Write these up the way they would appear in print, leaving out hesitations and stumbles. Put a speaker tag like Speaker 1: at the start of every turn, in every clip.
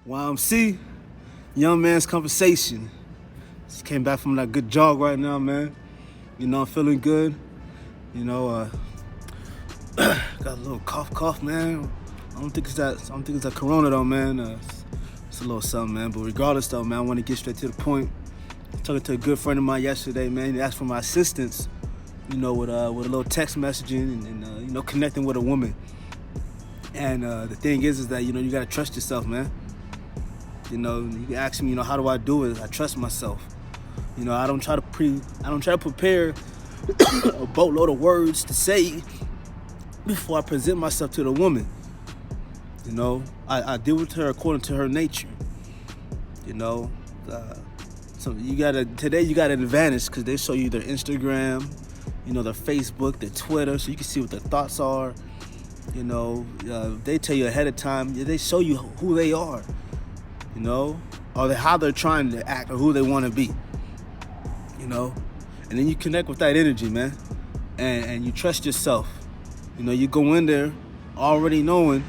Speaker 1: YMC, young man's conversation. Just came back from that good jog right now, man. You know, I'm feeling good. You know, got a little cough, man. I don't think it's that corona though, man. It's a little something, man. But regardless though, man, I want to get straight to the point. Talking to a good friend of mine yesterday, man. He asked for my assistance, you know, with a little text messaging and you know, connecting with a woman. And the thing is that, you know, you gotta trust yourself, man. You know, you can ask me, you know, how do I do it? I trust myself. You know, I don't try to prepare a boatload of words to say before I present myself to the woman. You know, I deal with her according to her nature. You know, so today you got an advantage because they show you their Instagram, you know, their Facebook, their Twitter, so you can see what their thoughts are. You know, they tell you ahead of time. They show you who they are. You know, or how they're trying to act or who they want to be. You know, and then you connect with that energy, man, and you trust yourself. You know, you go in there already knowing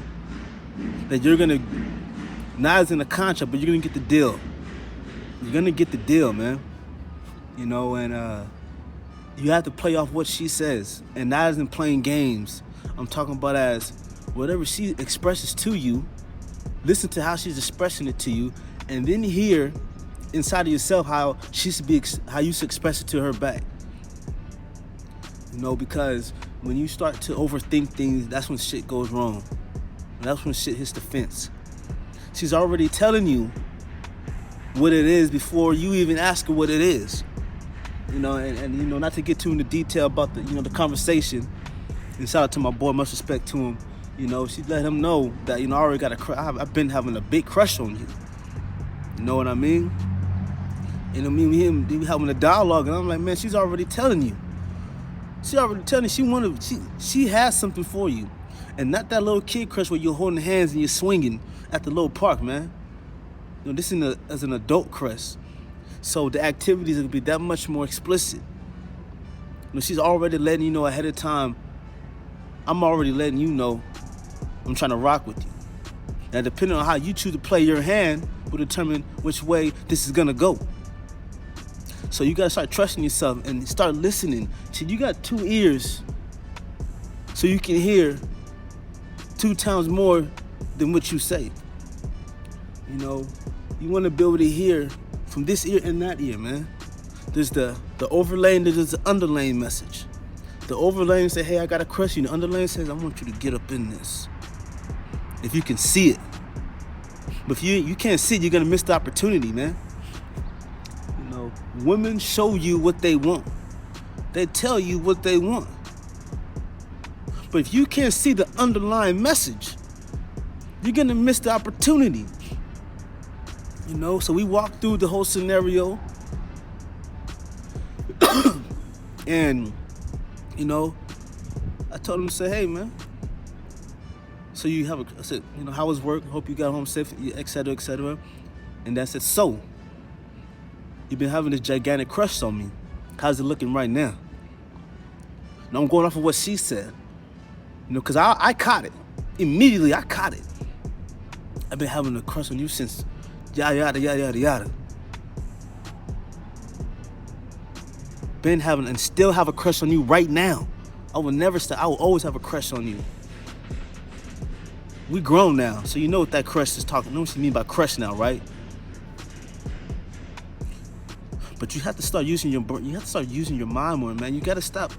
Speaker 1: that you're gonna, not as in a contract, but you're gonna get the deal. You're gonna get the deal, man. You know, and you have to play off what she says, and not as in playing games. I'm talking about as whatever she expresses to you. Listen to how she's expressing it to you, and then hear inside of yourself how you should express it to her back. You know, because when you start to overthink things, that's when shit goes wrong. That's when shit hits the fence. She's already telling you what it is before you even ask her what it is. You know, and you know, not to get too into detail about the conversation. And shout out to my boy, much respect to him. You know, she let him know that, you know, I already got I've been having a big crush on you. You know what I mean? And I mean, him having a dialogue, and I'm like, man, she's already telling you. She already telling you she has something for you. And not that little kid crush where you're holding hands and you're swinging at the little park, man. You know, this is as an adult crush. So the activities will be that much more explicit. You know, she's already letting you know ahead of time. I'm already letting you know I'm trying to rock with you. Now, depending on how you choose to play your hand will determine which way this is gonna go. So you gotta start trusting yourself and start listening. See, you got 2 ears, so you can hear 2 times more than what you say. You know, you want to be able to hear from this ear and that ear, man. There's the overlaying, there's the underlaying message. The overlaying say, hey, I got a crush you. The underlaying says, I want you to get up in this. If you can see it. But if you can't see it, you're going to miss the opportunity, man. You know, women show you what they want. They tell you what they want. But if you can't see the underlying message, you're going to miss the opportunity. You know, so we walked through the whole scenario. And, you know, I told him to say, hey, man. So I said, you know, how was work? Hope you got home safe, et cetera, et cetera. And I said, so, you've been having this gigantic crush on me. How's it looking right now? Now I'm going off of what she said. You know, because I caught it. Immediately, I caught it. I've been having a crush on you since yada, yada, yada, yada, yada. Been having and still have a crush on you right now. I will never stop. I will always have a crush on you. We grown now, so you know what that crush is talking. You know what you mean by crush now, right? But you have to start using your mind more, man. You gotta stop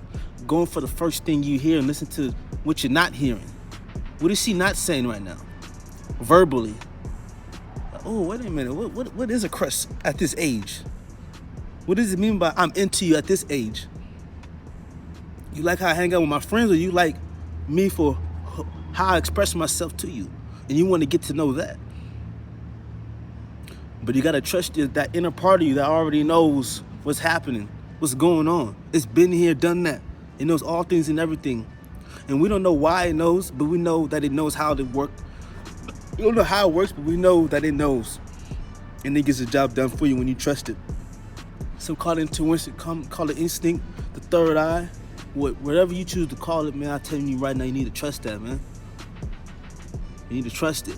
Speaker 1: going for the first thing you hear and listen to what you're not hearing. What is she not saying right now? Verbally. Oh, wait a minute. What is a crush at this age? What does it mean by I'm into you at this age? You like how I hang out with my friends, or you like me for how I express myself to you? And you want to get to know that. But you got to trust that inner part of you that already knows what's happening, what's going on. It's been here, done that. It knows all things and everything. And we don't know why it knows, but we know that it knows how to work. We don't know how it works, but we know that it knows. And it gets the job done for you when you trust it. Some call it intuition, call it instinct, the third eye, whatever you choose to call it, man. I'm telling you right now, you need to trust that, man. You need to trust it.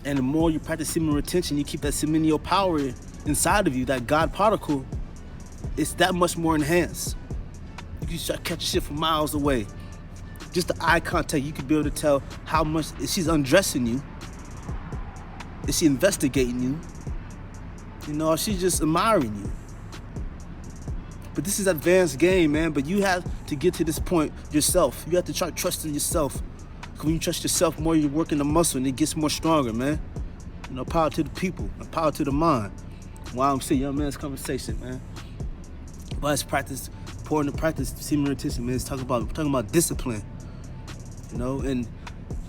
Speaker 1: And the more you practice semen retention, you keep that seminal power inside of you, that God particle, it's that much more enhanced. You can start catching shit from miles away. Just the eye contact, you can be able to tell how much, if she's undressing you, is she investigating you, or she's just admiring you. But this is advanced game, man. But you have to get to this point yourself. You have to try trusting yourself. Because when you trust yourself more, you're working the muscle and it gets more stronger, man. Power to the people and power to the mind. Wow, I'm saying young man's conversation, man. But it's practice, important to practice semen retention, man. It's talking about discipline. And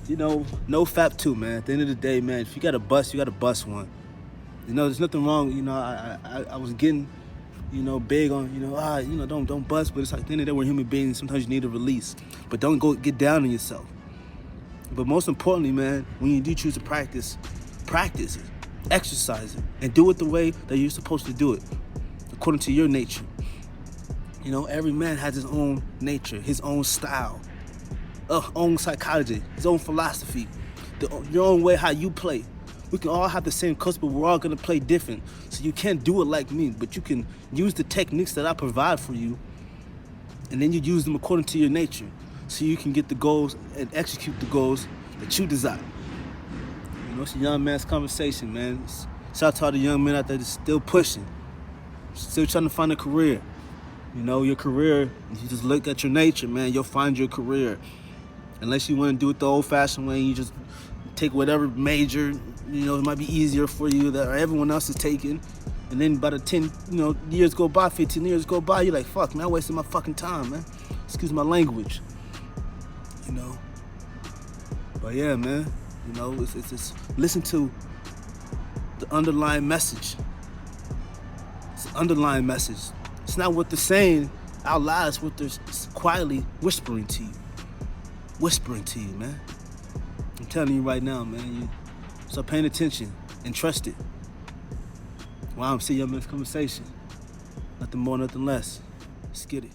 Speaker 1: no fap too, man. At the end of the day, man, if you got a bust, you got to bust one. There's nothing wrong. I was getting, big on, don't bust. But it's like, at the end of the day, we're human beings. Sometimes you need a release. But don't go get down on yourself. But most importantly, man, when you do choose to practice it, exercise it, and do it the way that you're supposed to do it, according to your nature. Every man has his own nature, his own style, own psychology, his own philosophy, your own way how you play. We can all have the same coach, but we're all gonna play different. So you can't do it like me, but you can use the techniques that I provide for you, and then you use them according to your nature, so you can get the goals and execute the goals that you desire. It's a young man's conversation, man. Shout out to all the young men out there that's still pushing, still trying to find a career. Your career, if you just look at your nature, man, you'll find your career. Unless you want to do it the old-fashioned way, you just take whatever major, it might be easier for you that everyone else is taking. And then by the 10, years go by, 15 years go by, you're like, fuck, man, I wasted my fucking time, man. Excuse my language. But yeah, man, it's listen to the underlying message. It's an underlying message. It's not what they're saying out loud, it's what they're quietly whispering to you. Whispering to you, man. I'm telling you right now, man. You start paying attention and trust it. Wow, I'm seeing your man's conversation. Nothing more, nothing less. Let's get it.